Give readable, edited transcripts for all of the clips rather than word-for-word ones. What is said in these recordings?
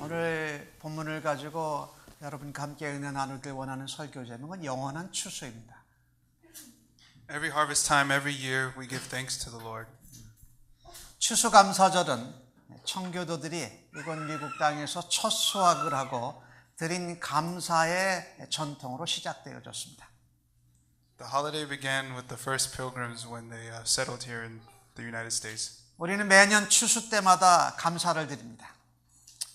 오늘 본문을 가지고 여러분과 함께 은혜 나누길 원하는 설교 제목은 영원한 추수입니다. Every harvest time, every year, we give thanks to the Lord. 추수감사절은 청교도들이 이곳 미국 땅에서 첫 수확을 하고 드린 감사의 전통으로 시작되어졌습니다. The holiday began with the first pilgrims when they settled here in the United States. 우리는 매년 추수 때마다 감사를 드립니다.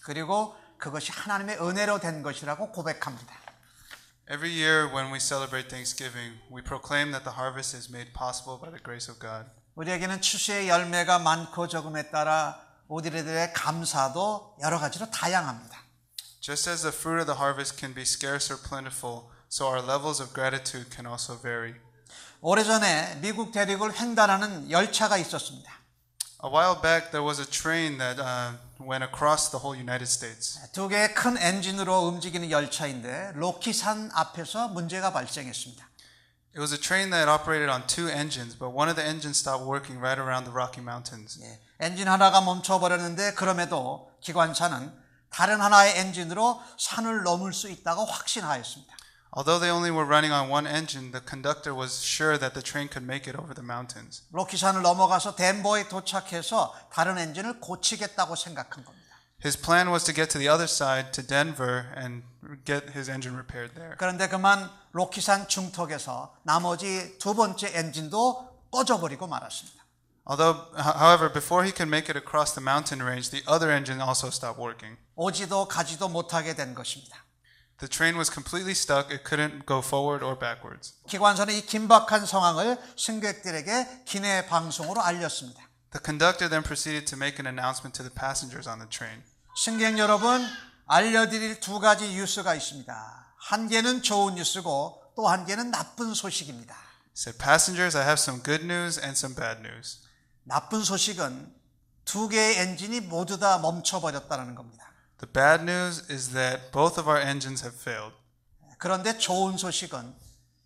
그리고 그것이 하나님의 은혜로 된 것이라고 고백합니다. Every year when we celebrate Thanksgiving, we proclaim that the harvest is made possible by the grace of God. 우리에게는 추수의 열매가 많고 적음에 따라 우리들의 감사도 여러 가지로 다양합니다. Just as the fruit of the harvest can be scarce or plentiful, so our levels of gratitude can also vary. 오래전에 미국 대륙을 횡단하는 열차가 있었습니다. A while back, there was a train that went across the whole United States. 두 개의 큰 엔진으로 움직이는 열차인데 로키산 앞에서 문제가 발생했습니다. It was a train that operated on two engines, but one of the engines stopped working right around the Rocky Mountains. 엔진 하나가 멈춰버렸는데 그럼에도 기관차는 다른 하나의 엔진으로 산을 넘을 수 있다고 확신하였습니다. Although they only were running on one engine, the conductor was sure that the train could make it over the mountains. 로키산을 넘어가서 덴버에 도착해서 다른 엔진을 고치겠다고 생각한 겁니다. His plan was to get to the other side, to Denver, and get his engine repaired there. 그런데 그만 로키산 중턱에서 나머지 두 번째 엔진도 꺼져버리고 말았습니다. However, before he could make it across the mountain range, the other engine also stopped working. 오지도 가지도 못하게 된 것입니다. The train was completely stuck. It couldn't go forward or backwards. 기관사는 이 긴박한 상황을 승객들에게 기내 방송으로 알렸습니다. The conductor then proceeded to make an announcement to the passengers on the train. 승객 여러분, 알려드릴 두 가지 뉴스가 있습니다. 한 개는 좋은 뉴스고 또 한 개는 나쁜 소식입니다. He said, "Passengers, I have some good news and some bad news." 나쁜 소식은 두 개의 엔진이 모두 다 멈춰버렸다는 겁니다. The bad news is that both of our engines have failed. 그런데 좋은 소식은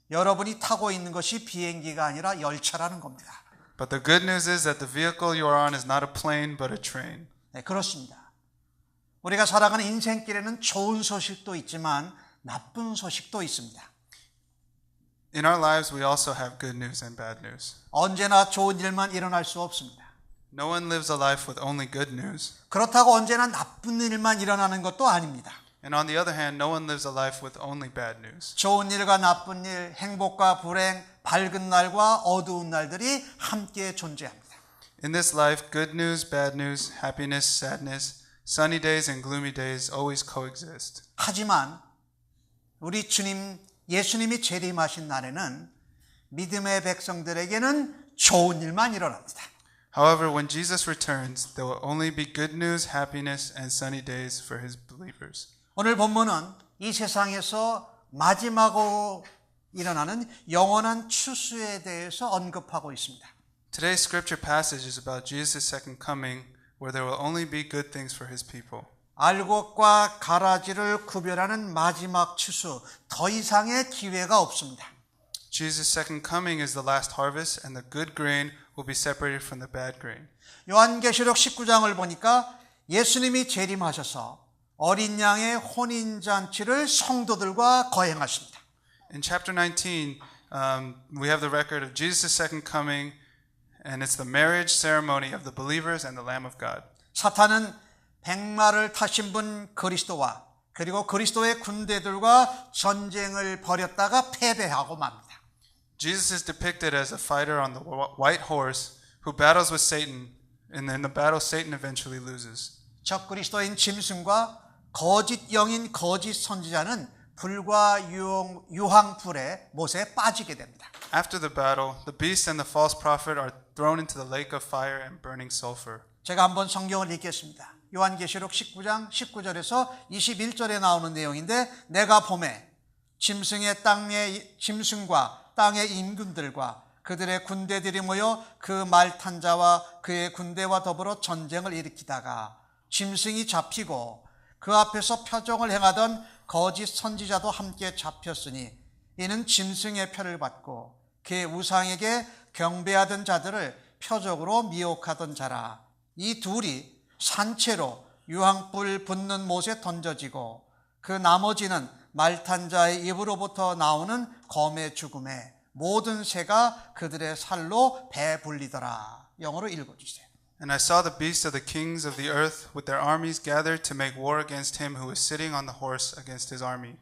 여러분이 타고 있는 것이 비행기가 아니라 열차라는 겁니다. But the good news is that the vehicle you are on is not a plane but a train. 네, 그렇습니다. 우리가 살아가는 인생길에는 좋은 소식도 있지만 나쁜 소식도 있습니다. In our lives, we also have good news and bad news. 언제나 좋은 일만 일어날 수 없습니다. No one lives a life with only good news. 그렇다고 언제나 나쁜 일만 일어나는 것도 아닙니다. And on the other hand, no one lives a life with only bad news. 좋은 일과 나쁜 일, 행복과 불행, 밝은 날과 어두운 날들이 함께 존재합니다. In this life, good news, bad news, happiness, sadness, sunny days and gloomy days always coexist. 하지만 우리 주님, 예수님이 재림하신 날에는 믿음의 백성들에게는 좋은 일만 일어납니다. However, when Jesus returns, there will only be good news, happiness, and sunny days for his believers. 오늘 본문은 이 세상에서 마지막으로 일어나는 영원한 추수에 대해서 언급하고 있습니다. Today's scripture passage is about Jesus' second coming, where there will only be good things for his people. 알곡과 가라지를 구별하는 마지막 추수, 더 이상의 기회가 없습니다. Jesus' second coming is the last harvest, and the good grain will be separated from the bad grain. 요한계시록 19장을 보니까 예수님이 재림하셔서 어린 양의 혼인잔치를 성도들과 거행하십니다. In chapter 19, we have the record of Jesus' second coming, and it's the marriage ceremony of the believers and the Lamb of God. 사탄은 백마를 타신 분 그리스도와 그리고 그리스도의 군대들과 전쟁을 벌였다가 패배하고 맙니다. Jesus is depicted as a fighter on the white horse who battles with Satan, and in the battle Satan eventually loses. 적 그리스도인 짐승과 거짓 영인 거짓 선지자는 불과 유황불의 못에 빠지게 됩니다. After the battle, the beast and the false prophet are thrown into the lake of fire and burning sulfur. 제가 한번 성경을 읽겠습니다. 요한계시록 19장 19절에서 21절에 나오는 내용인데 내가 보매 짐승과 땅의 임금들과 그들의 군대들이 모여 그 말 탄 자와 그의 군대와 더불어 전쟁을 일으키다가 짐승이 잡히고 그 앞에서 표정을 행하던 거짓 선지자도 함께 잡혔으니 이는 짐승의 표를 받고 그의 우상에게 경배하던 자들을 표적으로 미혹하던 자라. 이 둘이 산채로 유황불 붙는 못에 던져지고 그 나머지는 말탄 자의 입으로부터 나오는 검의 죽음에 모든 새가 그들의 살로 배불리더라. 영어로 읽어주세요. And I saw the beasts of the kings of the earth with their armies gathered to make war against him who was sitting on the horse against his army.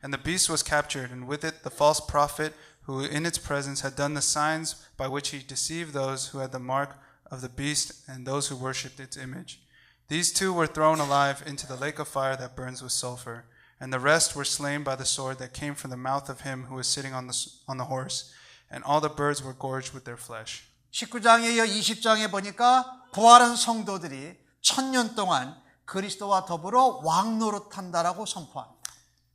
And the beast was captured, and with it the false prophet who in its presence had done the signs by which he deceived those who had the mark of the beast and those who worshipped its image. These two were thrown alive into the lake of fire that burns with sulfur, and the rest were slain by the sword that came from the mouth of him who was sitting on the horse, and all the birds were gorged with their flesh. 19장에 이어 20장에 보니까 부활한 성도들이 1000년 동안 그리스도와 더불어 왕노릇한다라고 선포합니다.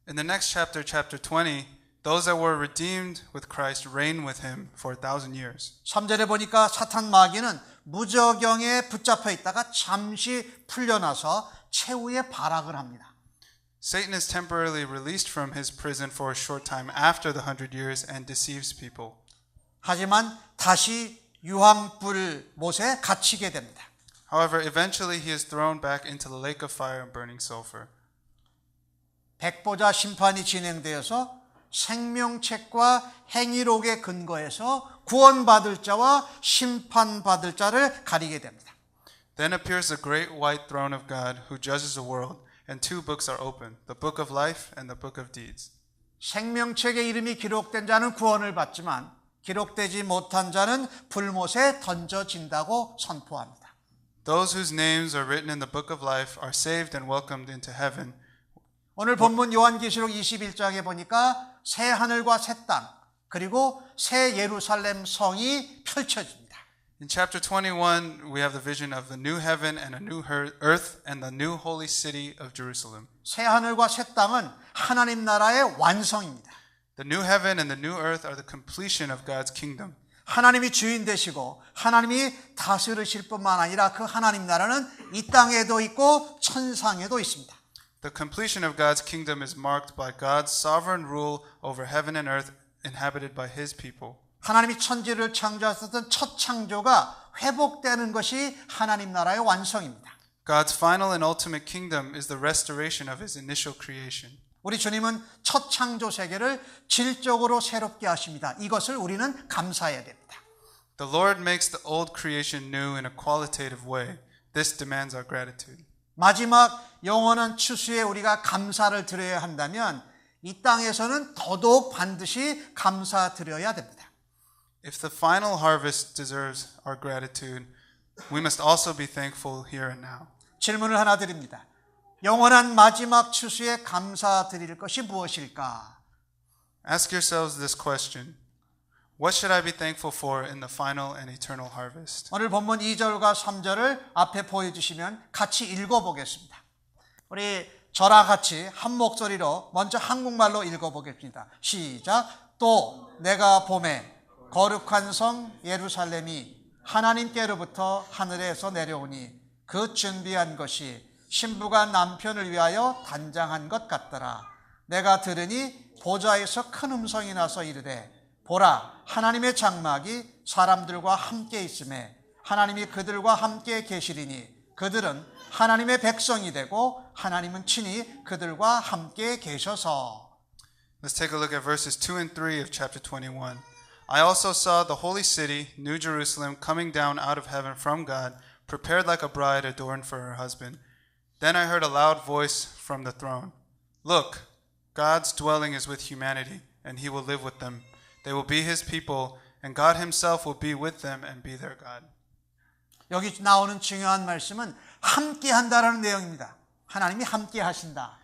In the next chapter, chapter 20, those that were redeemed with Christ reign with him for 1,000 years. 3절에 보니까 사탄 마귀는 무저경에 붙잡혀 있다가 잠시 풀려나서 최후의 발악을 합니다. Satan is temporarily released from his prison for a short time after the 100 years and deceives people. 하지만 다시 유황불 못에 갇히게 됩니다. However, eventually he is thrown back into the lake of fire and burning sulfur. 백보자 심판이 진행되어서 생명책과 행위록에 근거해서 구원받을 자와 심판받을 자를 가리게 됩니다. Then appears the great white throne of God who judges the world, and two books are opened, the book of life and the book of deeds. 생명책에 이름이 기록된 자는 구원을 받지만 기록되지 못한 자는 불못에 던져진다고 선포합니다. Those whose names are written in the book of life are saved and welcomed into heaven. 오늘 본문 요한계시록 21장에 보니까 새 하늘과 새 땅 그리고 새 예루살렘 성이 펼쳐집니다. In chapter 21, we have the vision of the new heaven and a new earth and the new holy city of Jerusalem. 새 하늘과 새 땅은 하나님 나라의 완성입니다. The new heaven and the new earth are the completion of God's kingdom. 하나님이 주인 되시고 하나님이 다스리실 뿐만 아니라 그 하나님 나라는 이 땅에도 있고 천상에도 있습니다. The completion of God's kingdom is marked by God's sovereign rule over heaven and earth inhabited by his people. 하나님이 천지를 창조하셨던 첫 창조가 회복되는 것이 하나님 나라의 완성입니다. God's final and ultimate kingdom is the restoration of his initial creation. 우리 주님은 첫 창조 세계를 질적으로 새롭게 하십니다. 이것을 우리는 감사해야 됩니다. The Lord makes the old creation new in a qualitative way. This demands our gratitude. 마지막 영원한 추수에 우리가 감사를 드려야 한다면 이 땅에서는 더더욱 반드시 감사드려야 됩니다. If the final harvest deserves our gratitude, we must also be thankful here and now. 질문을 하나 드립니다. 영원한 마지막 추수에 감사드릴 것이 무엇일까? Ask yourselves this question. What should I be thankful for in the final and eternal harvest? 오늘 본문 2절과 3절을 앞에 보여주시면 같이 읽어보겠습니다. 우리 저랑 같이 한 목소리로 먼저 한국말로 읽어보겠습니다. 시작. 또 내가 봄에 거룩한 성 예루살렘이 하나님께로부터 하늘에서 내려오니 그 준비한 것이 신부가 남편을 위하여 단장한 것 같더라. 내가 들으니 보좌에서 큰 음성이 나서 이르되 보라 하나님의 장막이 사람들과 함께 있음에 하나님이 그들과 함께 계시리니 그들은 하나님의 백성이 되고 하나님은 친히 그들과 함께 계셔서. Let's take a look at verses 2 and 3 of chapter 21. I also saw the holy city, New Jerusalem, coming down out of heaven from God, prepared like a bride adorned for her husband. Then I heard a loud voice from the throne. Look, God's dwelling is with humanity, and he will live with them. They will be his people, and God himself will be with them and be their God. 여기 나오는 중요한 말씀은 함께 한다라는 내용입니다. 하나님이 함께 하신다.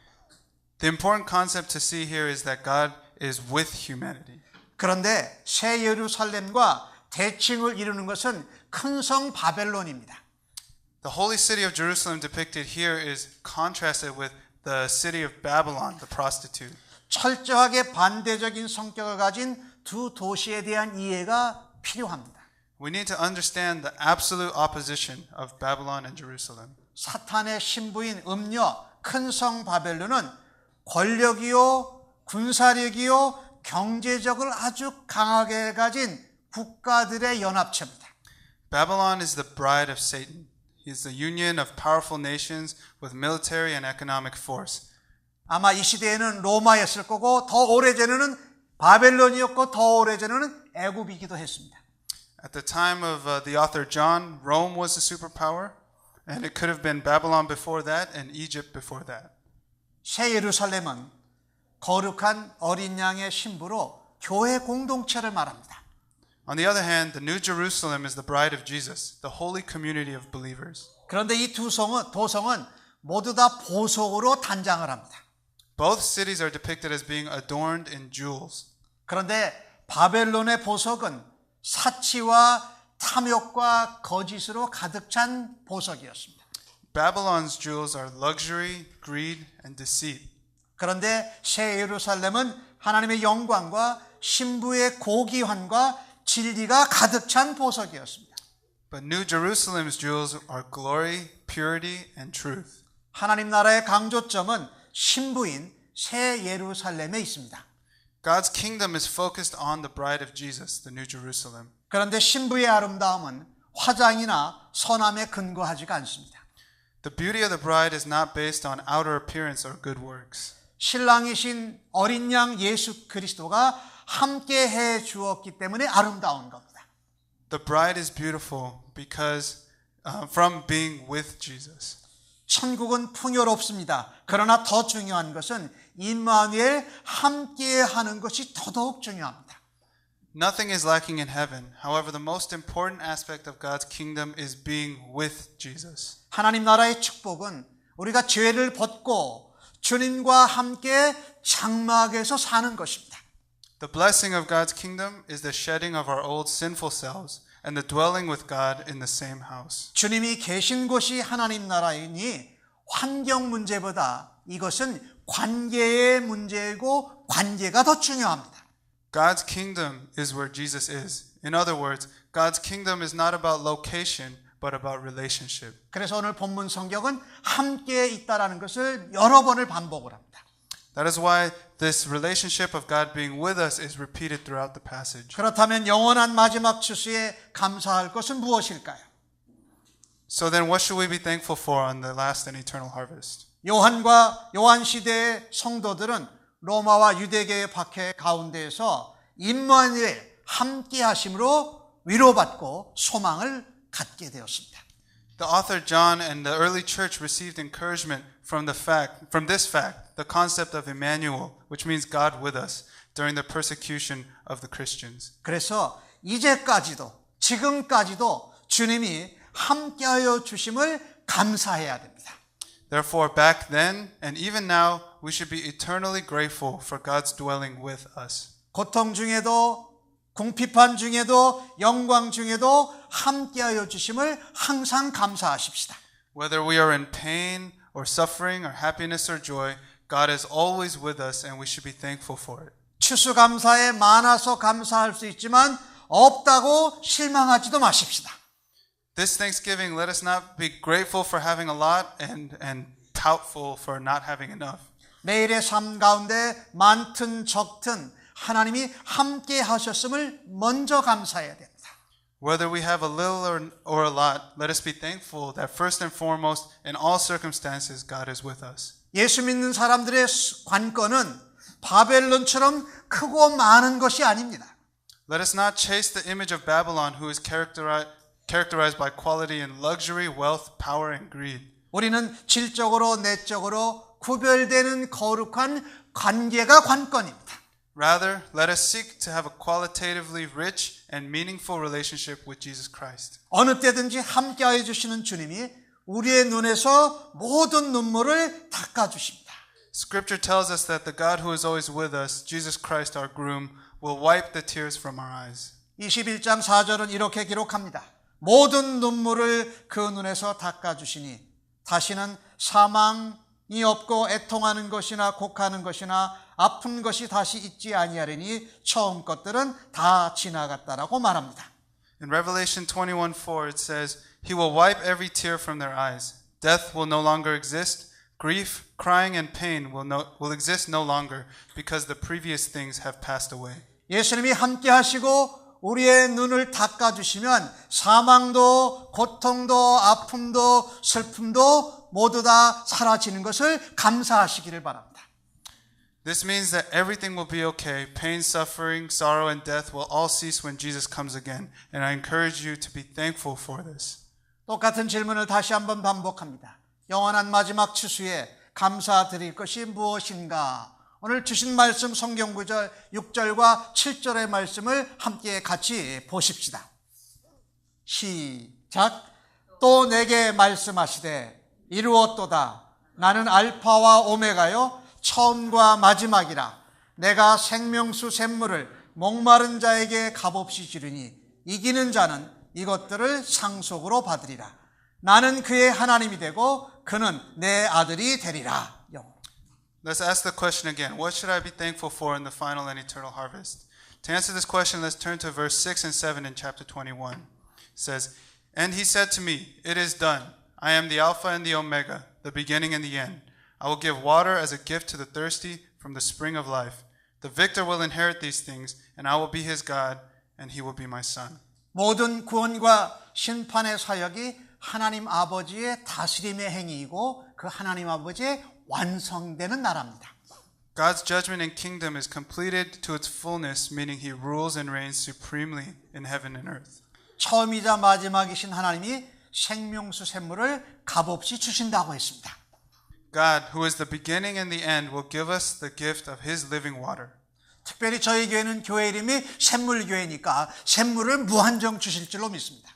The important concept to see here is that God is with humanity. 그런데 새 예루살렘과 대칭을 이루는 것은 큰 성 바벨론입니다. The holy city of Jerusalem depicted here is contrasted with the city of Babylon, the prostitute. 철저하게 반대적인 성격을 가진 두 도시에 대한 이해가 필요합니다. We need to understand the absolute opposition of Babylon and Jerusalem. 사탄의 신부인 음녀 큰 성 바벨론은 권력이요, 군사력이요, 경제적을 아주 강하게 가진 국가들의 연합체입니다. Babylon is the bride of Satan. He is the union of powerful nations with military and economic force. 아마 이 시대에는 로마였을 거고 더 오래전에는 바벨론이었고 더 오래전에는 애굽이기도 했습니다. At the time of the author John, Rome was the superpower, and it could have been Babylon before that and Egypt before that. 새 예루살렘은 거룩한 어린 양의 신부로 교회 공동체를 말합니다. On the other hand, the New Jerusalem is the bride of Jesus, the holy community of believers. 그런데 이 도성은 모두 다 보석으로 단장을 합니다. Both cities are depicted as being adorned in jewels. 그런데 바벨론의 보석은 사치와 탐욕과 거짓으로 가득 찬 보석이었습니다. Babylon's jewels are luxury, greed, and deceit. 그런데 새 예루살렘은 하나님의 영광과 신부의 고귀함과 진리가 가득 찬 보석이었습니다. But New Jerusalem's jewels are glory, purity, and truth. 하나님 나라의 강조점은 신부인 새 예루살렘에 있습니다. God's kingdom is focused on the bride of Jesus, the New Jerusalem. 그런데 신부의 아름다움은 화장이나 선함에 근거하지가 않습니다. The beauty of the bride is not based on outer appearance or good works. 신랑이신 어린 양 예수 그리스도가 함께 해 주었기 때문에 아름다운 겁니다. The bride is beautiful because from being with Jesus. 천국은 풍요롭습니다. 그러나 더 중요한 것은 임마누엘 함께 하는 것이 더더욱 중요합니다. Nothing is lacking in heaven. However, the most important aspect of God's kingdom is being with Jesus. 하나님 나라의 축복은 우리가 죄를 벗고 주님과 함께 장막에서 사는 것입니다. The blessing of God's kingdom is the shedding of our old sinful selves and the dwelling with God in the same house. 주님이 계신 곳이 하나님 나라이니 환경 문제보다 이것은 관계의 문제이고 관계가 더 중요합니다. God's kingdom is where Jesus is. In other words, God's kingdom is not about location, but about relationship. 그래서 오늘 본문 성경은 함께 있다라는 것을 여러 번을 반복을 합니다. That is why this relationship of God being with us is repeated throughout the passage. 그렇다면 영원한 마지막 추수에 감사할 것은 무엇일까요? So then what should we be thankful for on the last and eternal harvest? 요한 시대의 성도들은 로마와 유대계의 박해 가운데에서 임마누엘 함께 하심으로 위로받고 소망을 갖게 되었습니다. The author John and the early church received encouragement from this fact, the concept of Emmanuel, which means God with us, during the persecution of the Christians. 그래서 이제까지도 지금까지도 주님이 함께하여 주심을 감사해야 됩니다. Therefore, back then and even now, we should be eternally grateful for God's dwelling with us. 고통 중에도 궁핍한 중에도 영광 중에도 함께하여 주심을 항상 감사하십시다. Whether we are in pain or suffering or happiness or joy, God is always with us and we should be thankful for it. 추수감사에 많아서 감사할 수 있지만 없다고 실망하지도 마십시다. This Thanksgiving, let us not be grateful for having a lot and doubtful for not having enough. 매일의 삶 가운데 많든 적든 하나님이 함께 하셨음을 먼저 감사해야 됩니다. Whether we have a little or a lot, let us be thankful that first and foremost, in all circumstances, God is with us. 예수 믿는 사람들의 관건은 바벨론처럼 크고 많은 것이 아닙니다. Let us not chase the image of Babylon, who is characterized by quality and luxury, wealth, power, and greed. 우리는 질적으로 내적으로 구별되는 거룩한 관계가 관건입니다. Rather, let us seek to have a qualitatively rich and meaningful relationship with Jesus Christ. 어느 때든지 함께하여 주시는 주님이 우리의 눈에서 모든 눈물을 닦아주십니다. Scripture tells us that the God who is always with us, Jesus Christ our groom, will wipe the tears from our eyes. 21장 4절은 이렇게 기록합니다. 모든 눈물을 그 눈에서 닦아주시니 다시는 사망이 없고 애통하는 것이나 곡하는 것이나 아픈 것이 다시 있지 아니하리니 처음 것들은 다 지나갔다라고 말합니다. In Revelation 21:4 it says, He will wipe every tear from their eyes. Death will no longer exist. Grief, crying, and pain will exist no longer because the previous things have passed away. 예수님이 함께 하시고 우리의 눈을 닦아주시면 사망도 고통도 아픔도 슬픔도 모두 다 사라지는 것을 감사하시기를 바랍니다. This means that everything will be okay. Pain, suffering, sorrow, and death will all cease when Jesus comes again. And I encourage you to be thankful for this. 똑같은 질문을 다시 한번 반복합니다. 영원한 마지막 추수에 감사드릴 것이 무엇인가? 오늘 주신 말씀 성경 구절 6절과 7절의 말씀을 함께 같이 보십시다. 시작. 또 내게 말씀하시되 이루었도다. 나는 알파와 오메가요 처음과 마지막이라. 내가 생명수 샘물을 목마른 자에게 값없이 주리니 이기는 자는 이것들을 상속으로 받으리라. 나는 그의 하나님이 되고 그는 내 아들이 되리라. Let's ask the question again. What should I be thankful for in the final and eternal harvest? To answer this question, let's turn to verse 6 and 7 in chapter 21. It says, And he said to me, It is done. I am the Alpha and the Omega, the beginning and the end. I will give water as a gift to the thirsty from the spring of life. The victor will inherit these things, and I will be his God, and he will be my son. 모든 구원과 심판의 사역이 하나님 아버지의 다스림의 행위이고 그 하나님 아버지의 완성되는 나라입니다. God's judgment and kingdom is completed to its fullness, meaning he rules and reigns supremely in heaven and earth. 처음이자 마지막이신 하나님이 생명수 샘물을 값없이 주신다고 했습니다. God, who is the beginning and the end, will give us the gift of his living water. 특별히 저희 교회는 교회 이름이 샘물교회니까 샘물을 무한정 주실 줄로 믿습니다.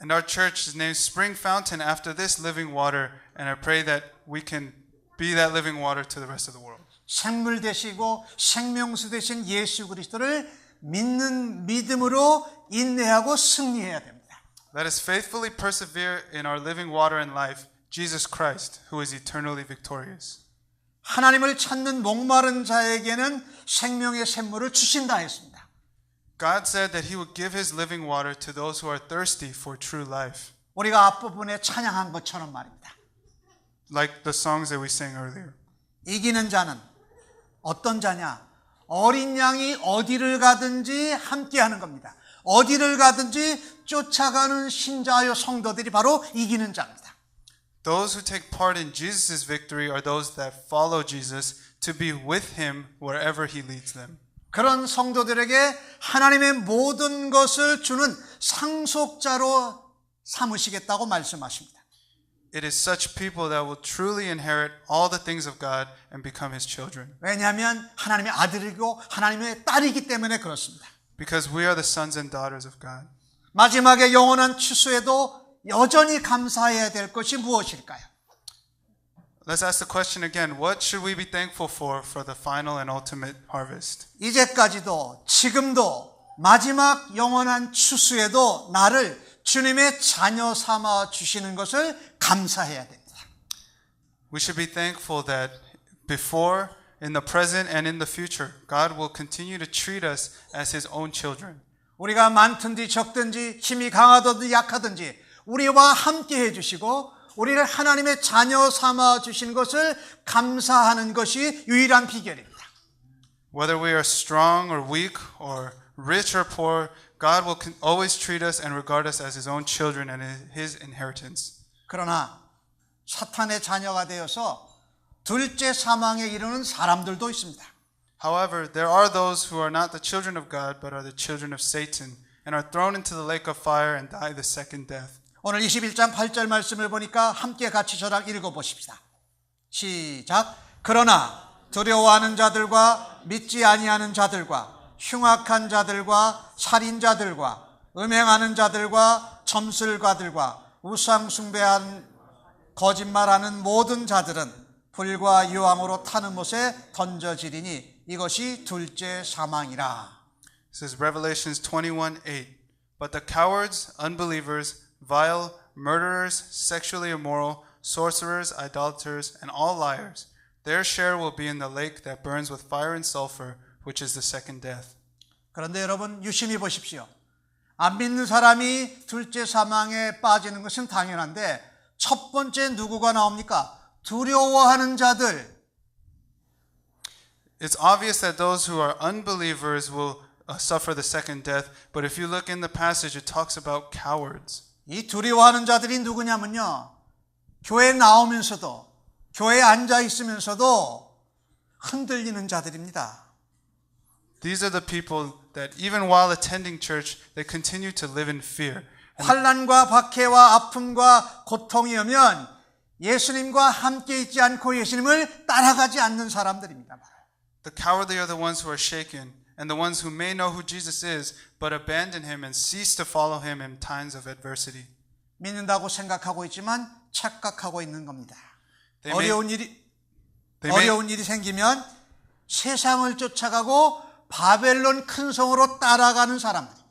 And our church is named Spring Fountain after this living water, and I pray that we can be that living water to the rest of the world. 생물 되시고 생명수 되신 예수 그리스도를 믿는 믿음으로 인내하고 승리해야 됩니다. Let us faithfully persevere in our living water in life, Jesus Christ, who is eternally victorious. 하나님을 찾는 목마른 자에게는 생명의 샘물을 주신다 했습니다. God said that he would give his living water to those who are thirsty for true life. 우리가 앞부분에 찬양한 것처럼 말입니다. Like the songs that we sang earlier. 이기는 자는 어떤 자냐? 어린 양이 어디를 가든지 함께하는 겁니다. 어디를 가든지 쫓아가는 신자요 성도들이 바로 이기는 자입니다. Those who take part in Jesus' victory are those that follow Jesus to be with him wherever he leads them. 그런 성도들에게 하나님의 모든 것을 주는 상속자로 삼으시겠다고 말씀하십니다. It is such people that will truly inherit all the things of God and become his children. 왜냐하면 하나님의 아들이고 하나님의 딸이기 때문에 그렇습니다. Because we are the sons and daughters of God. 마지막에 영원한 추수에도 여전히 감사해야 될 것이 무엇일까요? Let's ask the question again. What should we be thankful for the final and ultimate harvest? 이제까지도 지금도 마지막 영원한 추수에도 나를 주님의 자녀 삼아 주시는 것을 감사해야 됩니다. We should be thankful that before, in the present, and in the future, God will continue to treat us as his own children. 우리가 많든지 적든지 힘이 강하든지 약하든지 우리와 함께 해주시고 우리를 하나님의 자녀 삼아 주신 것을 감사하는 것이 유일한 비결입니다. Whether we are strong or weak or rich or poor, God will always treat us and regard us as his own children and his inheritance. 그러나 사탄의 자녀가 되어서 둘째 사망에 이르는 사람들도 있습니다. However, there are those who are not the children of God but are the children of Satan and are thrown into the lake of fire and die the second death. 오늘 21장 8절 말씀을 보니까 함께 같이 저랑 읽어보십시다. 시작. 그러나 두려워하는 자들과 믿지 아니하는 자들과 흉악한 자들과 살인자들과 음행하는 자들과 점술가들과 우상 숭배한 거짓말하는 모든 자들은 불과 유황으로 타는 못에 던져지리니 이것이 둘째 사망이라. This is Revelations 21:8. But the cowards, unbelievers, vile, murderers, sexually immoral, sorcerers, idolaters, and all liars, their share will be in the lake that burns with fire and sulfur, which is the second death. 그런데 여러분 유심히 보십시오. 안 믿는 사람이 둘째 사망에 빠지는 것은 당연한데 첫 번째 누구가 나옵니까? 두려워하는 자들, It's obvious that those who are unbelievers will suffer the second death, but if you look in the passage, it talks about cowards. 이 두려워하는 자들이 누구냐면요. 교회 나오면서도, 교회에 앉아 있으면서도 흔들리는 자들입니다. These are the people that even while attending church, they continue to live in fear. 환난과 박해와 아픔과 고통이 오면 예수님과 함께 있지 않고 예수님을 따라가지 않는 사람들입니다. The cowardly are the ones who are shaken, and the ones who may know who Jesus is, but abandon him and cease to follow him in times of adversity. 믿는다고 생각하고 있지만 착각하고 있는 겁니다. They 어려운 일이 생기면 세상을 쫓아가고 바벨론 큰 성으로 따라가는 사람들입니다.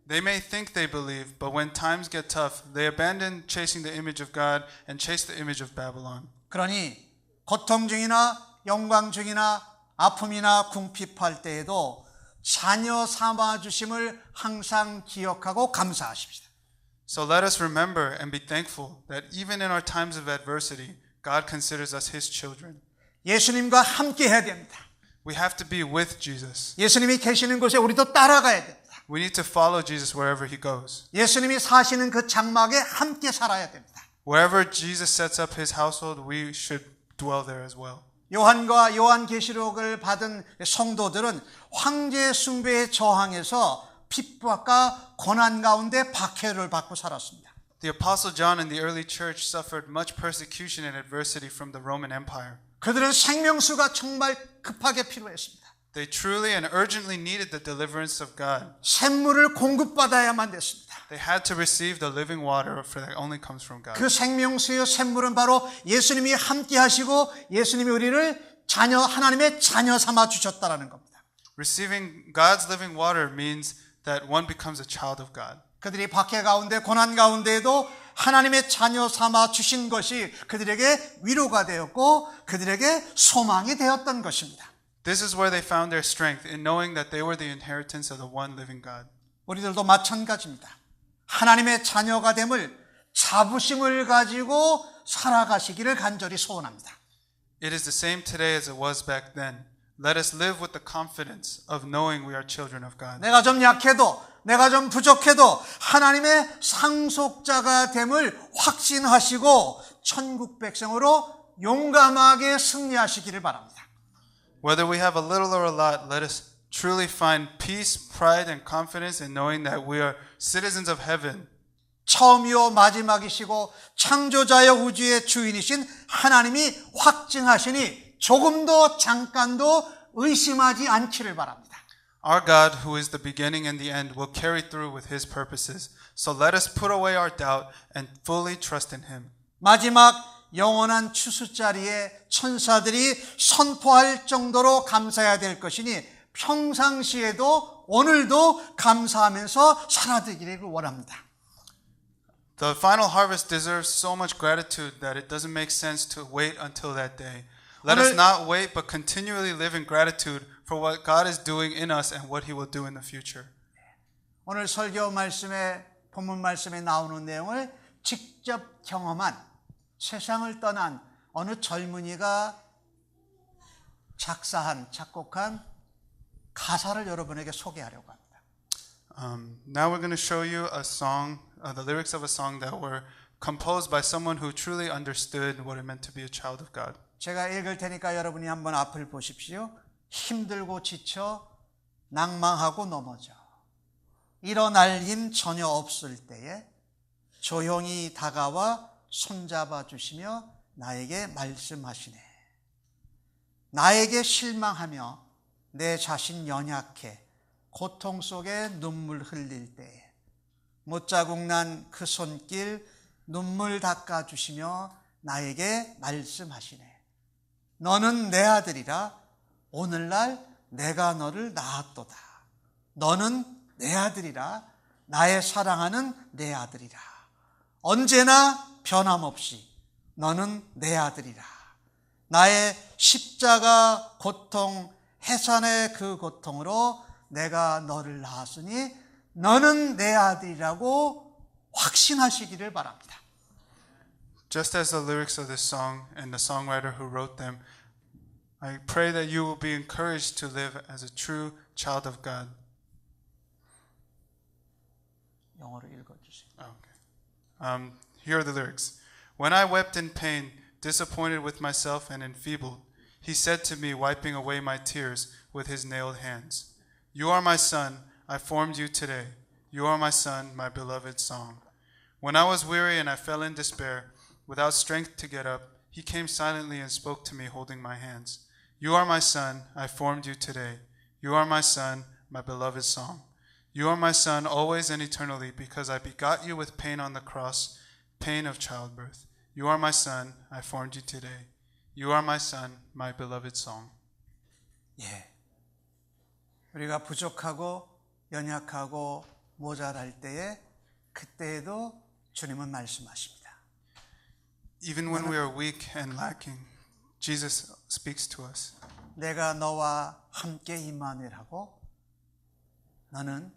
may think they believe, but when times get tough, they abandon chasing the image of God and chase the image of Babylon. 그러니 고통 중이나 영광 중이나 아픔이나 궁핍할 때에도 자녀 삼아 주심을 항상 기억하고 감사하십시다. So let us remember and be thankful that even in our times of adversity, God considers us his children. 예수님과 함께 해야 됩니다. We have to be with Jesus. 예수님이 계시는 곳에 우리도 따라가야 됩니다. We need to follow Jesus wherever he goes. 예수님이 사시는 그 장막에 함께 살아야 됩니다. Wherever Jesus sets up his household, we should dwell there as well. 요한과 요한계시록을 받은 성도들은 황제 숭배에 저항해서 핍박과 고난 가운데 박해를 받고 살았습니다. The Apostle John in the early church suffered much persecution and adversity from the Roman Empire. 그들은 생명수가 정말 급하게 필요했습니다. They truly and urgently needed the deliverance of God. 샘물을 공급받아야만 됐습니다. They had to receive the living water, for that only comes from God. 그 생명수의 샘물은 바로 예수님이 함께 하시고 예수님이 우리를 하나님의 자녀 삼아 주셨다라는 겁니다. Receiving God's living water means that one becomes a child of God. 그들이 박해 가운데 고난 가운데에도 하나님의 자녀 삼아 주신 것이 그들에게 위로가 되었고 그들에게 소망이 되었던 것입니다. This is where they found their strength, in knowing that they were the inheritance of the one living God. 우리들도 마찬가지입니다. 하나님의 자녀가 됨을 자부심을 가지고 살아가시기를 간절히 소원합니다. It is the same today as it was back then. Let us live with the confidence of knowing we are children of God. 내가 좀 약해도 내가 좀 부족해도 하나님의 상속자가 됨을 확신하시고 천국 백성으로 용감하게 승리하시기를 바랍니다. Whether we have a little or a lot, let us truly find peace, pride, and confidence in knowing that we are citizens of heaven. 처음이요 마지막이시고 창조자여 우주의 주인이신 하나님이 확증하시니 조금도 잠깐도 의심하지 않기를 바랍니다. Our God, who is the beginning and the end, will carry through with his purposes. So let us put away our doubt and fully trust in him. 마지막 영원한 추수자리에 천사들이 선포할 정도로 감사해야 될 것이니 평상시에도 오늘도 감사하면서 살아가기를 원합니다. The final harvest deserves so much gratitude that it doesn't make sense to wait until that day. Let us not wait, but continually live in gratitude for what God is doing in us and what he will do in the future. 오늘 설교 말씀에 본문 말씀에 나오는 내용을 직접 경험한 세상을 떠난 어느 젊은이가 작곡한 가사를 여러분에게 소개하려고 합니다. Now we're going to show you a song, the lyrics of a song that were composed by someone who truly understood what it meant to be a child of God. 제가 읽을 테니까 여러분이 한번 앞을 보십시오. 힘들고 지쳐 낭망하고 넘어져 일어날 힘 전혀 없을 때에 조용히 다가와 손잡아 주시며 나에게 말씀하시네. 나에게 실망하며 내 자신 연약해 고통 속에 눈물 흘릴 때에 못자국 난 그 손길 눈물 닦아 주시며 나에게 말씀하시네. 너는 내 아들이라 오늘날 내가 너를 낳았도다. 너는 내 아들이라 나의 사랑하는 내 아들이라. 언제나 변함없이 너는 내 아들이라. 나의 십자가 고통 해산의 그 고통으로 내가 너를 낳았으니 너는 내 아들이라고 확신하시기를 바랍니다. Just as the lyrics of this song and the songwriter who wrote them, I pray that you will be encouraged to live as a true child of God. 영어로 읽어주세요. Okay. Here are the lyrics. When I wept in pain, disappointed with myself and enfeebled, he said to me, wiping away my tears with his nailed hands, "You are my son, I formed you today. You are my son, my beloved song." When I was weary and I fell in despair, without strength to get up, he came silently and spoke to me, holding my hands. "You are my son, I formed you today. You are my son, my beloved song. You are my son always and eternally, because I begot you with pain on the cross, pain of childbirth. You are my son, I formed you today. You are my son, my beloved song." 예. 우리가 부족하고 연약하고 모자랄 때에 그때에도 주님은 말씀하십니다. Even when we are weak and lacking, Jesus speaks to us. 내가 너와 함께 임마누엘하고 너는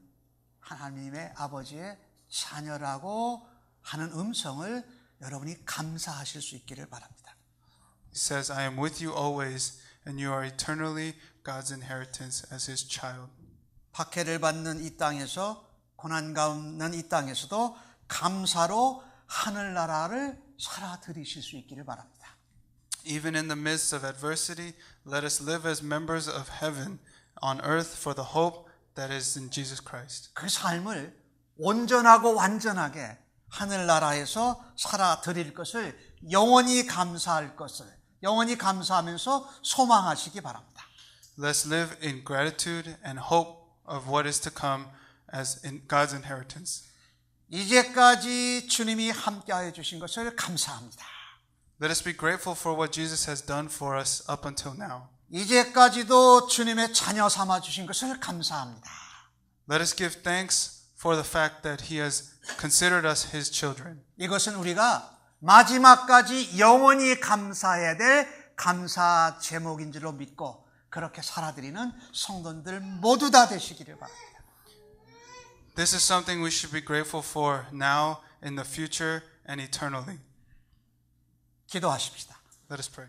하나님의 아버지의 자녀라고 하는 음성을 여러분이 감사하실 수 있기를 바랍니다. He says, "I am with you always, and you are eternally God's inheritance as his child." 박해를 받는 이 땅에서 고난 가운데 이 땅에서도 감사로 하늘나라를 살아들이실 수 있기를 바랍니다. Even in the midst of adversity, let us live as members of heaven on earth for the hope that is in Jesus Christ. 그 삶을 온전하고 완전하게 하늘나라에서 살아드릴 것을 영원히 감사할 것을 영원히 감사하면서 소망하시기 바랍니다. Let's live in gratitude and hope of what is to come as in God's inheritance. 이제까지 주님이 함께하여 주신 것을 감사합니다. Let us be grateful for what Jesus has done for us up until now. 이제까지도 주님의 자녀 삼아 주신 것을 감사합니다. Let us give thanks for the fact that he has considered us his children. 이것은 우리가 마지막까지 영원히 감사해야 될 감사 제목인 줄로 믿고 그렇게 살아드리는 성도들 모두 다 되시기를 바랍니다. This is something we should be grateful for now, in the future, and eternally. 기도하십시다. Let us pray.